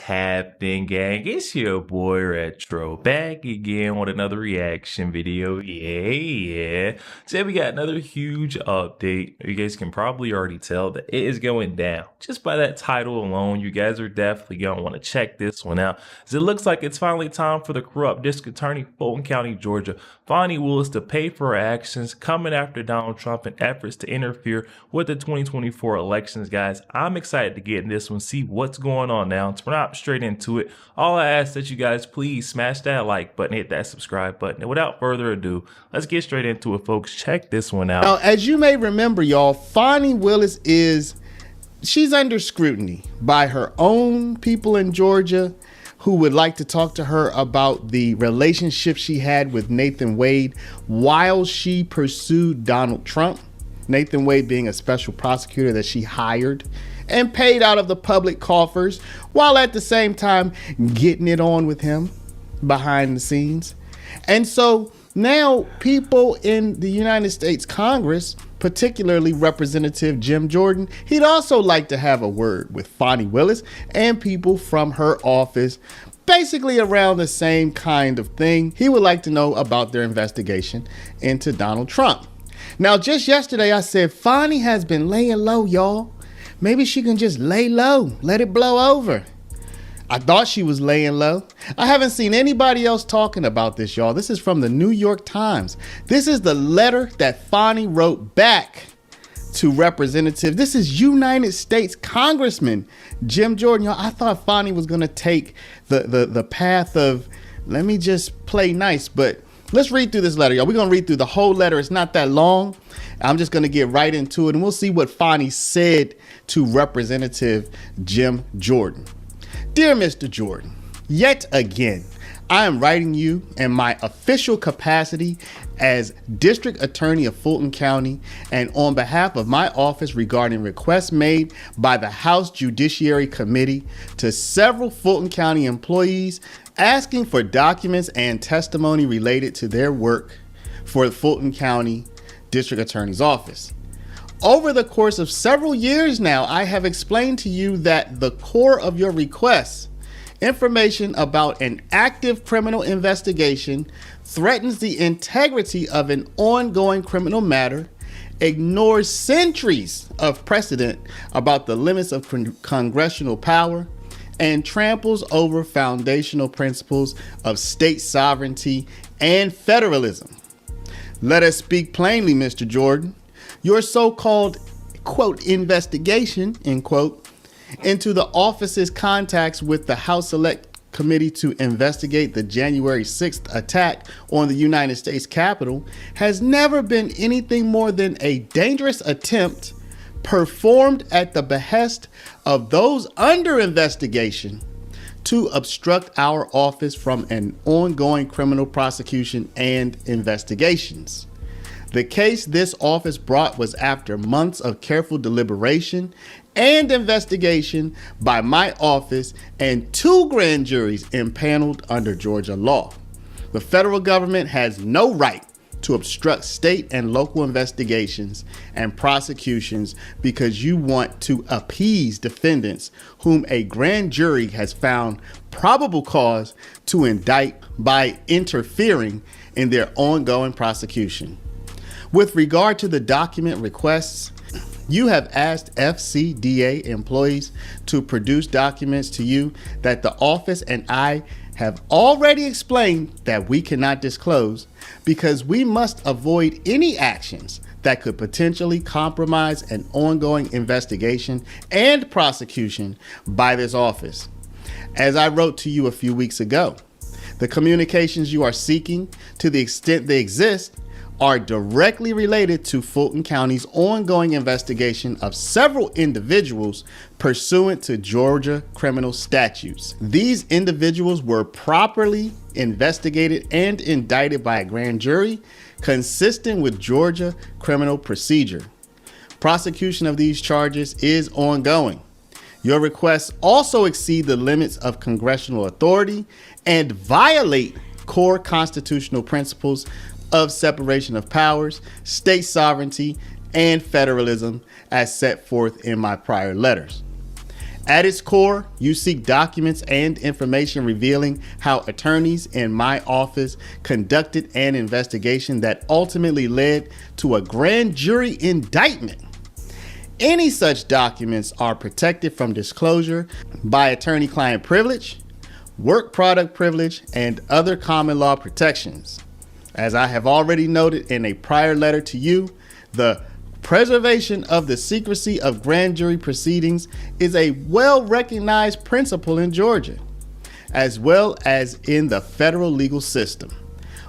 happening, gang? It's your boy Retro back again with another reaction video. Yeah. Today we got another huge update. You guys can probably already tell that it is going down. Just by that title alone, you guys are definitely going to want to check this one out, as it looks like it's finally time for the corrupt district attorney, Fulton County, Georgia, Fani Willis, to pay for her actions coming after Donald Trump and efforts to interfere with the 2024 elections, guys. I'm excited to get in this one, see what's going on now. To hop straight into it, all I ask that you guys please smash that like button, hit that subscribe button, and without further ado, let's get straight into it, folks. Check this one out. Now, as you may remember, y'all, Fani Willis she's under scrutiny by her own people in Georgia who would like to talk to her about the relationship she had with Nathan Wade while she pursued Donald Trump. Nathan Wade being a special prosecutor that she hired and paid out of the public coffers, while at the same time getting it on with him behind the scenes. And so now people in the United States Congress, particularly Representative Jim Jordan, he'd also like to have a word with Fani Willis and people from her office, basically around the same kind of thing. He would like to know about their investigation into Donald Trump. Now, just yesterday I said Fani has been laying low, y'all. Maybe she can just lay low, let it blow over. I thought she was laying low. I haven't seen anybody else talking about this, y'all. This is from the New York Times. This is the letter that Fani wrote back to Representative. This is United States Congressman Jim Jordan. Y'all, I thought Fani was going to take the path of, let me just play nice, but let's read through this letter, y'all. We're going to read through the whole letter. It's not that long. I'm just going to get right into it, and we'll see what Fani said to Representative Jim Jordan. Dear Mr. Jordan, yet again, I am writing you in my official capacity as District Attorney of Fulton County and on behalf of my office regarding requests made by the House Judiciary Committee to several Fulton County employees asking for documents and testimony related to their work for the Fulton County District Attorney's Office. Over the course of several years now, I have explained to you that the core of your requests, information about an active criminal investigation, threatens the integrity of an ongoing criminal matter, ignores centuries of precedent about the limits of congressional power, and tramples over foundational principles of state sovereignty and federalism. Let us speak plainly, Mr. Jordan. Your so-called, quote, investigation, end quote, into the office's contacts with the House Select Committee to investigate the January 6th attack on the United States Capitol has never been anything more than a dangerous attempt performed at the behest of those under investigation to obstruct our office from an ongoing criminal prosecution and investigations. The case this office brought was after months of careful deliberation and investigation by my office and 2 grand juries impaneled under Georgia law. The federal government has no right to obstruct state and local investigations and prosecutions because you want to appease defendants whom a grand jury has found probable cause to indict by interfering in their ongoing prosecution. With regard to the document requests, you have asked FCDA employees to produce documents to you that the office and I have already explained that we cannot disclose because we must avoid any actions that could potentially compromise an ongoing investigation and prosecution by this office. As I wrote to you a few weeks ago, the communications you are seeking, to the extent they exist, are directly related to Fulton County's ongoing investigation of several individuals pursuant to Georgia criminal statutes. These individuals were properly investigated and indicted by a grand jury consistent with Georgia criminal procedure. Prosecution of these charges is ongoing. Your requests also exceed the limits of congressional authority and violate core constitutional principles of separation of powers, state sovereignty, and federalism as set forth in my prior letters. At its core, you seek documents and information revealing how attorneys in my office conducted an investigation that ultimately led to a grand jury indictment. Any such documents are protected from disclosure by attorney-client privilege, work product privilege, and other common law protections. As I have already noted in a prior letter to you, the preservation of the secrecy of grand jury proceedings is a well-recognized principle in Georgia, as well as in the federal legal system.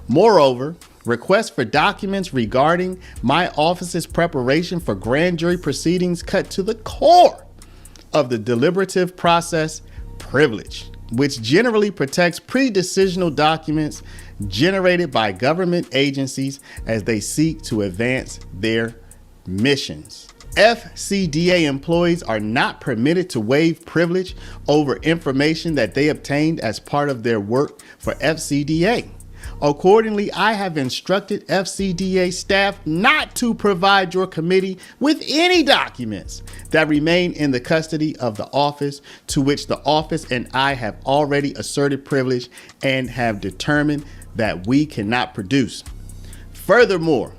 Moreover, requests for documents regarding my office's preparation for grand jury proceedings cut to the core of the deliberative process privilege, which generally protects pre-decisional documents generated by government agencies as they seek to advance their missions. FCDA employees are not permitted to waive privilege over information that they obtained as part of their work for FCDA. Accordingly, I have instructed FCDA staff not to provide your committee with any documents that remain in the custody of the office to which the office and I have already asserted privilege and have determined that we cannot produce. Furthermore,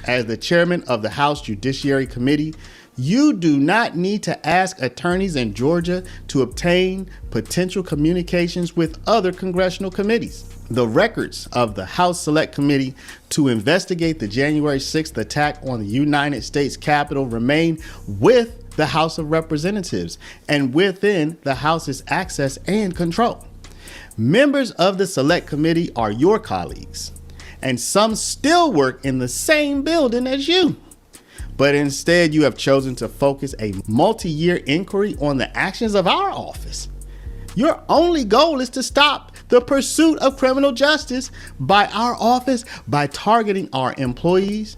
as the chairman of the House Judiciary Committee, you do not need to ask attorneys in Georgia to obtain potential communications with other congressional committees. The records of the House Select Committee to investigate the January 6th attack on the United States Capitol remain with the House of Representatives and within the House's access and control. Members of the Select Committee are your colleagues, and some still work in the same building as you. But instead, you have chosen to focus a multi-year inquiry on the actions of our office. Your only goal is to stop the pursuit of criminal justice by our office by targeting our employees,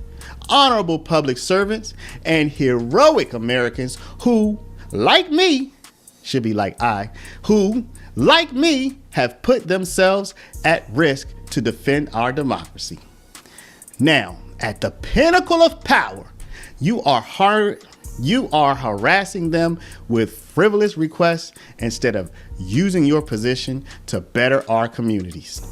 honorable public servants, and heroic Americans who, like me, should be like I, who, like me, have put themselves at risk to defend our democracy. Now, at the pinnacle of power, you are harassing them with frivolous requests instead of using your position to better our communities.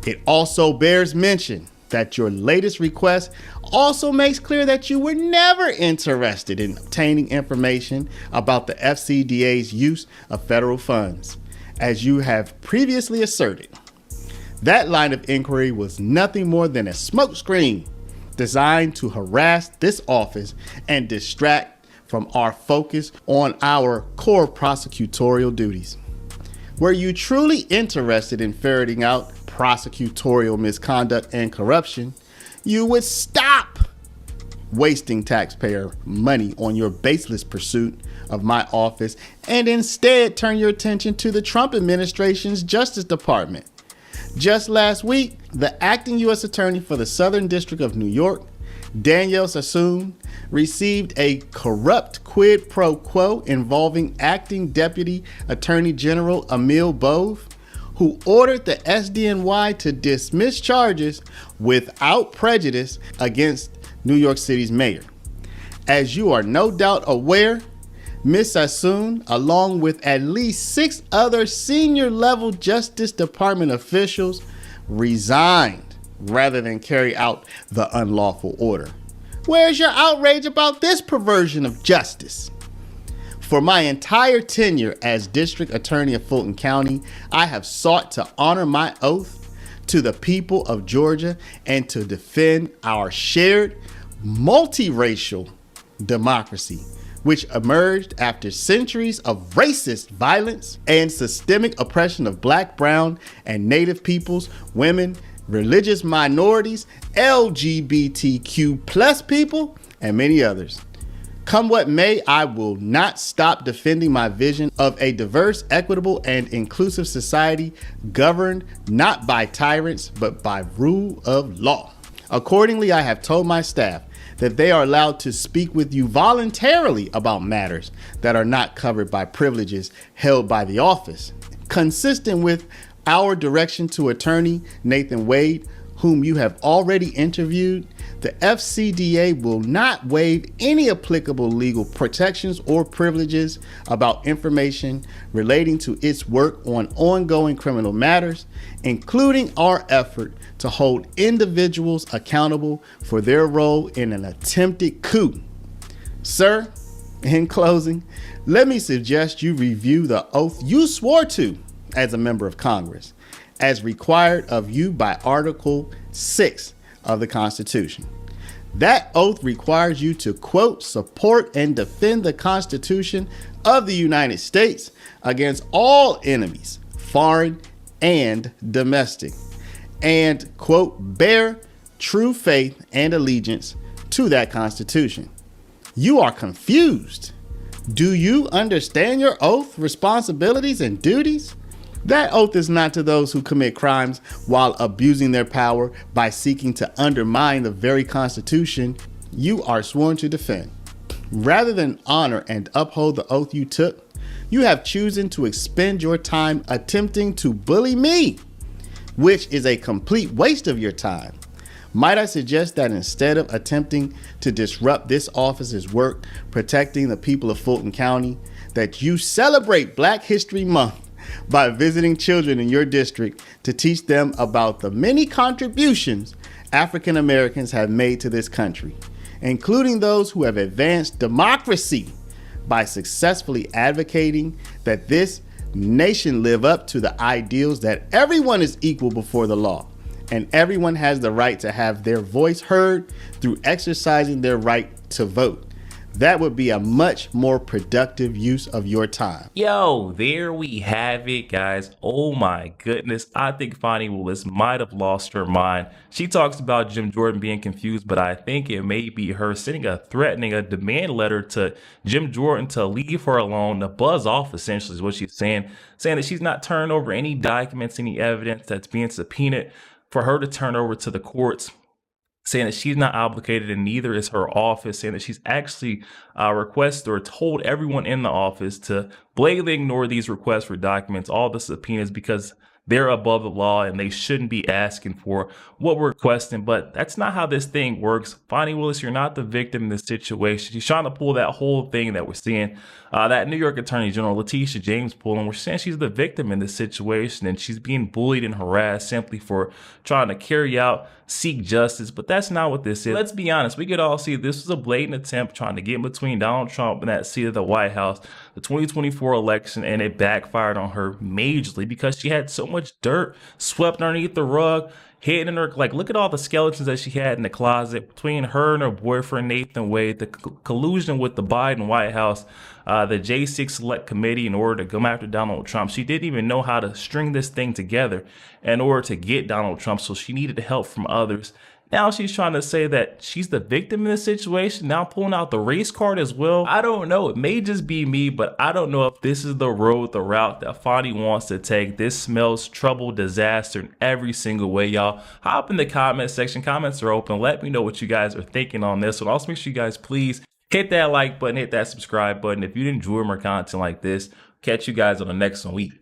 It also bears mention that your latest request also makes clear that you were never interested in obtaining information about the FCDA's use of federal funds, as you have previously asserted. That line of inquiry was nothing more than a smokescreen designed to harass this office and distract from our focus on our core prosecutorial duties. Were you truly interested in ferreting out prosecutorial misconduct and corruption, you would stop wasting taxpayer money on your baseless pursuit of my office and instead turn your attention to the Trump administration's Justice Department. Just last week, the acting U.S. Attorney for the Southern District of New York, Danielle Sassoon, received a corrupt quid pro quo involving acting Deputy Attorney General Emil Bove, who ordered the SDNY to dismiss charges without prejudice against New York City's mayor. As you are no doubt aware, Ms. Sassoon, along with at least 6 other senior level Justice Department officials, resigned rather than carry out the unlawful order. Where's your outrage about this perversion of justice? For my entire tenure as District Attorney of Fulton County, I have sought to honor my oath to the people of Georgia and to defend our shared multiracial democracy, which emerged after centuries of racist violence and systemic oppression of Black, brown, and Native peoples, women, religious minorities, LGBTQ plus people, and many others. Come what may, I will not stop defending my vision of a diverse, equitable, and inclusive society governed not by tyrants, but by rule of law. Accordingly, I have told my staff that they are allowed to speak with you voluntarily about matters that are not covered by privileges held by the office, consistent with our direction to Attorney Nathan Wade, whom you have already interviewed, the FCDA will not waive any applicable legal protections or privileges about information relating to its work on ongoing criminal matters, including our effort to hold individuals accountable for their role in an attempted coup. Sir, in closing, let me suggest you review the oath you swore to as a member of Congress, as required of you by Article 6 of the Constitution. That oath requires you to, quote, support and defend the Constitution of the United States against all enemies, foreign and domestic, and, quote, bear true faith and allegiance to that Constitution. You are confused. Do you understand your oath, responsibilities, and duties? That oath is not to those who commit crimes while abusing their power by seeking to undermine the very Constitution you are sworn to defend. Rather than honor and uphold the oath you took, you have chosen to expend your time attempting to bully me, which is a complete waste of your time. Might I suggest that instead of attempting to disrupt this office's work protecting the people of Fulton County, that you celebrate Black History Month by visiting children in your district to teach them about the many contributions African Americans have made to this country, including those who have advanced democracy by successfully advocating that this nation live up to the ideals that everyone is equal before the law and everyone has the right to have their voice heard through exercising their right to vote. That would be a much more productive use of your time. Yo, there we have it, guys. Oh my goodness. I think Fani Willis might have lost her mind. She talks about Jim Jordan being confused, but I think it may be her sending a demand letter to Jim Jordan to leave her alone, to buzz off, essentially, is what she's saying that she's not turning over any documents, any evidence that's being subpoenaed for her to turn over to the courts, saying that she's not obligated and neither is her office, saying that she's actually requested or told everyone in the office to blatantly ignore these requests for documents, all the subpoenas, because they're above the law and they shouldn't be asking for what we're requesting. But that's not how this thing works. Fani Willis, you're not the victim in this situation. She's trying to pull that whole thing that we're seeing, that New York Attorney General Letitia James pulling. We're saying she's the victim in this situation and she's being bullied and harassed simply for trying to seek justice. But that's not what this is. Let's be honest. We could all see this was a blatant attempt trying to get in between Donald Trump and that seat of the White House, the 2024 election, and it backfired on her majorly because she had so much dirt swept underneath the rug, hidden in her, like, look at all the skeletons that she had in the closet between her and her boyfriend Nathan Wade, the collusion with the Biden White House, the J6 Select Committee in order to come after Donald Trump. She didn't even know how to string this thing together in order to get Donald Trump, so she needed help from others. Now she's trying to say that she's the victim in this situation, now pulling out the race card as well. I don't know. It may just be me, but I don't know if this is the route that Fani wants to take. This smells trouble, disaster in every single way, y'all. Hop in the comment section. Comments are open. Let me know what you guys are thinking on this one. Also, make sure you guys please hit that like button, hit that subscribe button if you enjoy more content like this. Catch you guys on the next one.